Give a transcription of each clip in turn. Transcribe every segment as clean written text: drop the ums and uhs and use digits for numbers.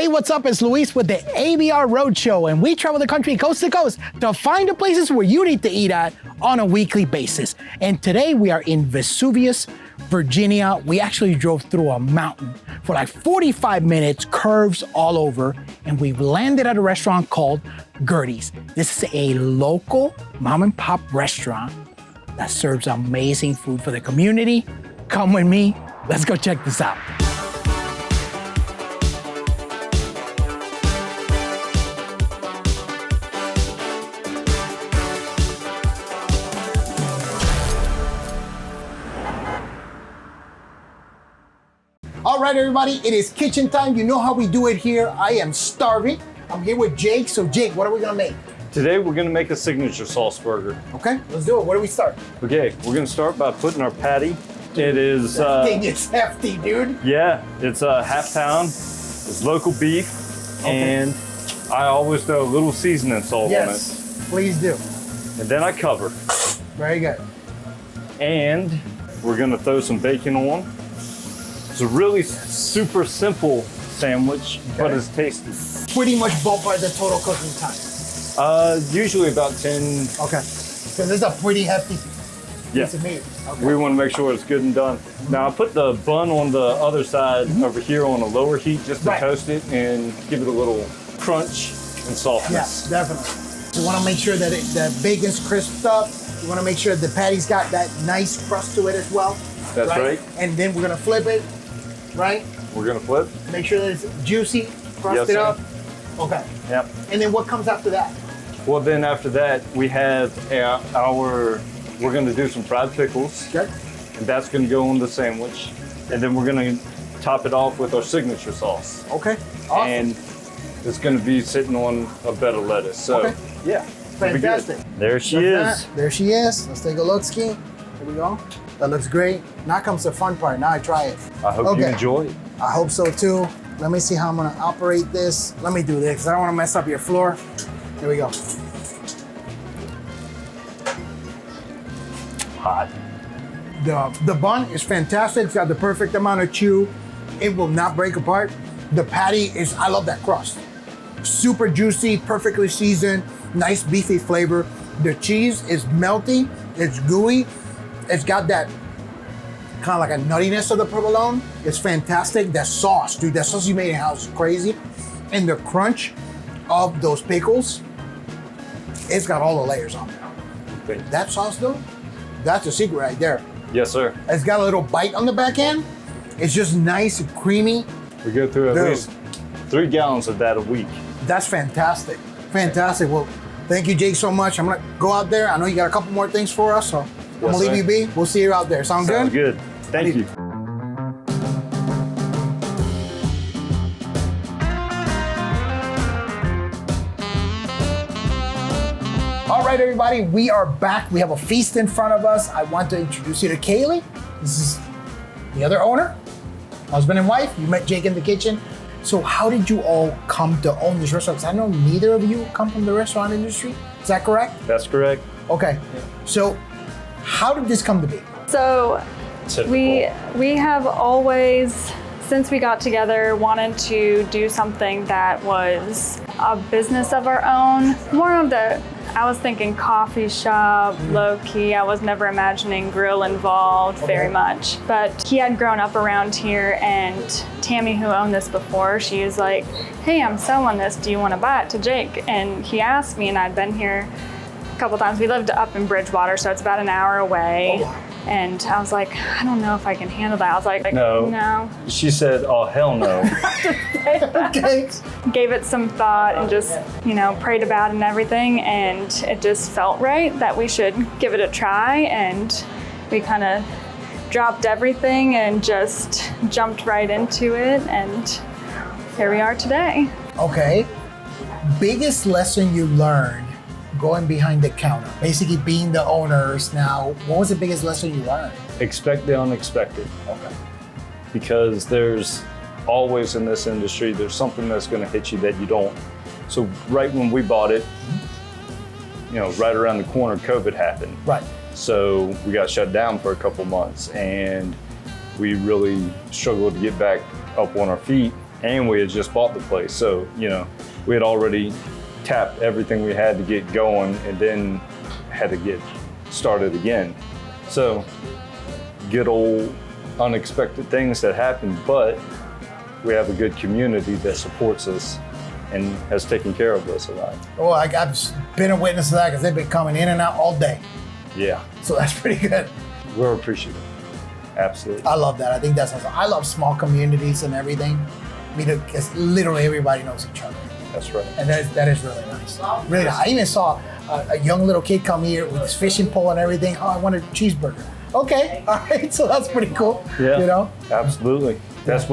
Hey, what's up? It's Luis with the ABR Roadshow, and we travel the country coast to coast to find the places where you need to eat at on a weekly basis. And today we are in Vesuvius, Virginia. We actually drove through a mountain for like 45 minutes, curves all over, and we've landed at a restaurant called Gertie's. This is a local mom and pop restaurant that serves amazing food for the community. Come with me, let's go check this out. All right, everybody, it is kitchen time. You know how we do it here. I am starving. I'm here with Jake. So Jake, what are we gonna make? Today, we're gonna make a signature sauce burger. Okay, let's do it. Where do we start? Okay, we're gonna start by putting our patty. It is- That thing is hefty, dude. Yeah, it's a half pound. It's local beef. Okay. And I always throw a little seasoning salt on it. Yes, please do. And then I cover. Very good. And we're gonna throw some bacon on. It's a really super simple sandwich, but it's tasty. Pretty much ballpark the total cooking time. Usually about 10. Okay, so this is a pretty hefty Yeah. piece of meat. Okay. We want to make sure it's good and done. Now I put the bun on the other side over here on a lower heat just to Right. toast it and give it a little crunch and softness. Yes, definitely. You want to make sure that the bacon's crisped up. You want to make sure the patty's got that nice crust to it as well. That's right. And then we're gonna flip it, right? We're gonna flip. Make sure that it's juicy, crust Yes, it sir. up. Okay. Yep. And then what comes after that? Well, then after that we have we're gonna do some fried pickles, Okay. and that's gonna go on the sandwich, and then we're gonna top it off with our signature sauce. Okay. Awesome. And it's gonna be sitting on a bed of lettuce. So Okay. yeah. it'll be good. Fantastic. There she Look at is. that. There she is. Let's take a look, Ski. Here we go. That looks great. Now comes the fun part. Now I try it. I hope you Okay. enjoy it. I hope so too. Let me see how I'm gonna operate this. Let me do this because I don't want to mess up your floor. Here we go. Hot. The bun is fantastic. It's got the perfect amount of chew. It will not break apart. The patty is, I love that crust. Super juicy, perfectly seasoned, nice beefy flavor. The cheese is melty, it's gooey. It's got that kind of like a nuttiness of the provolone. It's fantastic. That sauce, dude, that sauce you made in house is crazy. And the crunch of those pickles, it's got all the layers on there. That sauce though, that's a secret right there. Yes, sir. It's got a little bite on the back end. It's just nice and creamy. We go through at Dude. least 3 gallons of that a week. That's fantastic. Fantastic. Well, thank you, Jake, so much. I'm gonna go out there. I know you got a couple more things for us, so I'm gonna leave sir. you be. We'll see you out there. Sound Sounds good? good. Thank you. All right, everybody, we are back. We have a feast in front of us. I want to introduce you to Kaylee. This is the other owner, husband and wife. You met Jake in the kitchen. So how did you all come to own this restaurant? 'Cause I know neither of you come from the restaurant industry. Is that correct? That's correct. Okay. So how did this come to be? So Typical. we have always, since we got together, wanted to do something that was a business of our own. More of I was thinking coffee shop, low key. I was never imagining grill involved very much. But he had grown up around here, and Tammy, who owned this before, she was like, hey, I'm selling this. Do you want to buy it to Jake? And he asked me, and I'd been here a couple times. We lived up in Bridgewater, so it's about an hour away. Oh, wow. And I was like, I don't know if I can handle that. I was like, No. She said, oh, hell no. Okay. Gave it some thought and just, prayed about it and everything. And it just felt right that we should give it a try. And we kind of dropped everything and just jumped right into it. And here we are today. Okay. Biggest lesson you learned going behind the counter, basically being the owners now. What was the biggest lesson you learned? Expect the unexpected. Okay. Because there's always in this industry, there's something that's going to hit you that you don't. So right when we bought it, right around the corner, COVID happened. Right. So we got shut down for a couple months, and we really struggled to get back up on our feet. and we had just bought the place. So, you know, we had already tapped everything we had to get going and then had to get started again. So, good old unexpected things that happen, but we have a good community that supports us and has taken care of us a lot. Oh, I've been a witness to that because they've been coming in and out all day. Yeah, So that's pretty good. we're appreciative. Absolutely. I love that. I think that's awesome. I love small communities and everything. I mean, because literally everybody knows each other. That's right. And that is really nice. Really nice. I even saw a young little kid come here with his fishing pole and everything. Oh, I want a cheeseburger. Okay, all right. So that's pretty cool. Yeah, You know? absolutely. That's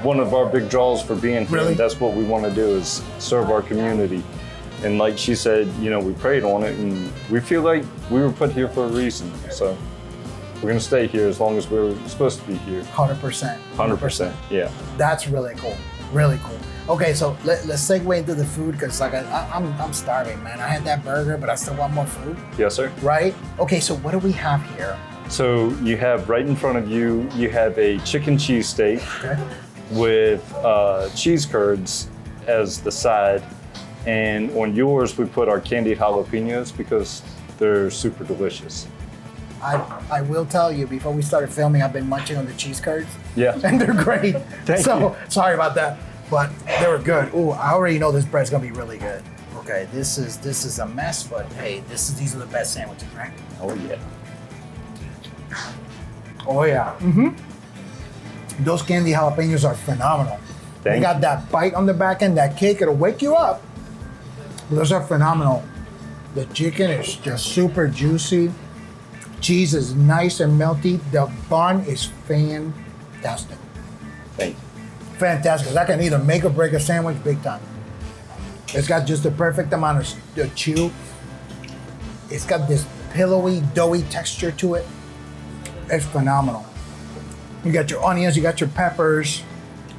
one of our big draws for being here. Really? That's what we want to do is serve our community. And like she said, you know, we prayed on it and we feel like we were put here for a reason. So we're going to stay here as long as we're supposed to be here. 100%. 100%. Yeah. That's really cool. Really cool. Okay, so let's segue into the food because like I'm starving, man. I had that burger, but I still want more food. Yes, sir. Right? Okay, so what do we have here? So you have right in front of you, you have a chicken cheesesteak Okay. with cheese curds as the side. And on yours, we put our candied jalapenos because they're super delicious. I will tell you, before we started filming, I've been munching on the cheese curds. Yeah. And they're great. Thank you. Sorry about that, but they were good. Ooh, I already know this bread's gonna be really good. Okay, this is a mess, but hey, these are the best sandwiches, right? Oh, yeah. Oh yeah. Mm-hmm. Those candy jalapenos are phenomenal. They Thank got you. that bite on the back end, that kick, it'll wake you up. Those are phenomenal. The chicken is just super juicy. Cheese is nice and melty. The bun is fantastic. Thank you. Fantastic. 'Cause I can either make or break a sandwich big time. It's got just the perfect amount of chew. It's got this pillowy, doughy texture to it. It's phenomenal. You got your onions, you got your peppers.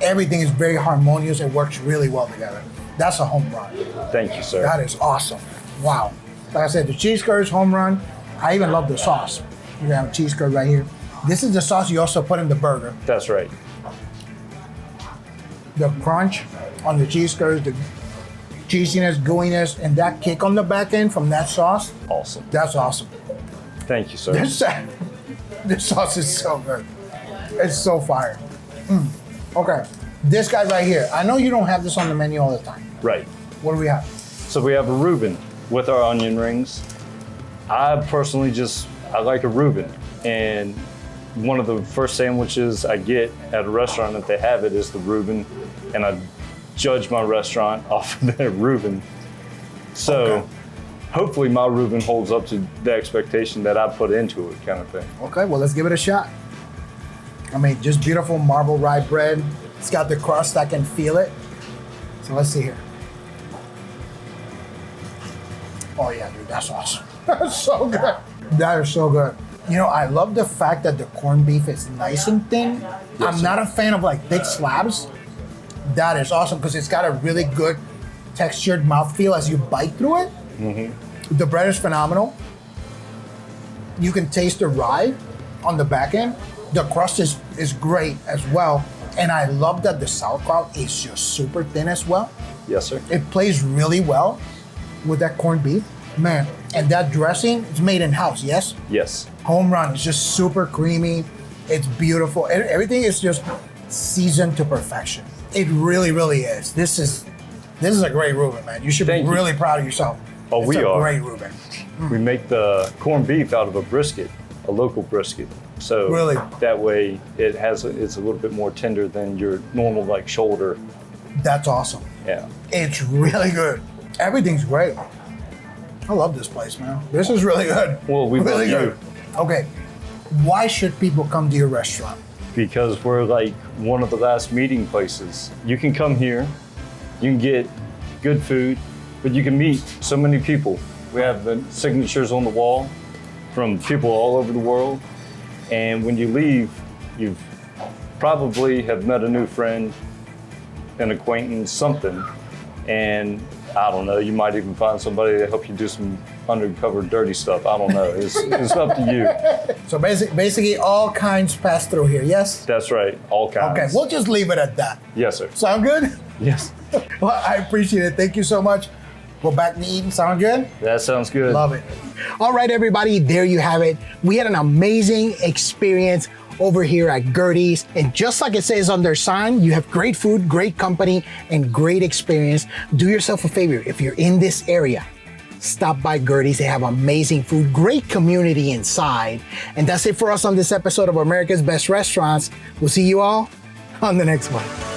Everything is very harmonious. It works really well together. That's a home run. Thank you, sir. That is awesome. Wow. Like I said, the cheese curd is home run. I even love the sauce. You have a cheese curd right here. This is the sauce you also put in the burger. That's right. The crunch on the cheese curds, the cheesiness, gooiness, and that kick on the back end from that sauce. Awesome. That's awesome. Thank you, sir. This sauce is so good. It's so fire. Okay, this guy right here. I know you don't have this on the menu all the time. Right. What do we have? So we have a Reuben with our onion rings. I personally I like a Reuben. And one of the first sandwiches I get at a restaurant if they have it is the Reuben. And I judge my restaurant off of that Reuben. So Okay. hopefully my Reuben holds up to the expectation that I put into it, kind of thing. Okay, well, let's give it a shot. I mean, just beautiful marble rye bread. It's got the crust, I can feel it. So let's see here. Oh yeah, dude, that's awesome. That's so good. That is so good. You know, I love the fact that the corned beef is nice and thin. I'm not a fan of like thick slabs. That is awesome because it's got a really good textured mouthfeel as you bite through it. Mm-hmm. The bread is phenomenal. You can taste the rye on the back end. The crust is great as well. And I love that the sauerkraut is just super thin as well. Yes, sir. It plays really well with that corned beef. Man, and that dressing is made in-house, yes? Yes. Home run. It's just super creamy. It's beautiful. Everything is just seasoned to perfection. It really, really is. This is a great Reuben, man. You should Thank be you. really proud of yourself. Oh, It's we a are. great Reuben. We make the corned beef out of a brisket, a local brisket. So Really? that way it's a little bit more tender than your normal like shoulder. That's awesome. Yeah. It's really good. Everything's great. I love this place, man. This is really good. Well, we really love good. Okay, why should people come to your restaurant? Because we're like one of the last meeting places. You can come here, you can get good food, but you can meet so many people. We have the signatures on the wall from people all over the world. And when you leave, you probably have met a new friend, an acquaintance, something. And I don't know. You might even find somebody to help you do some undercover dirty stuff. I don't know. It's up to you. So basically all kinds pass through here, yes? That's right. All kinds. Okay, we'll just leave it at that. Yes, sir. Sound good? Yes. Well, I appreciate it. Thank you so much. Go back and eat. Sound good? That sounds good. Love it. All right, everybody, there you have it. We had an amazing experience over here at Gertie's. And just like it says on their sign, you have great food, great company, and great experience. Do yourself a favor. If you're in this area, stop by Gertie's. They have amazing food, great community inside. And that's it for us on this episode of America's Best Restaurants. We'll see you all on the next one.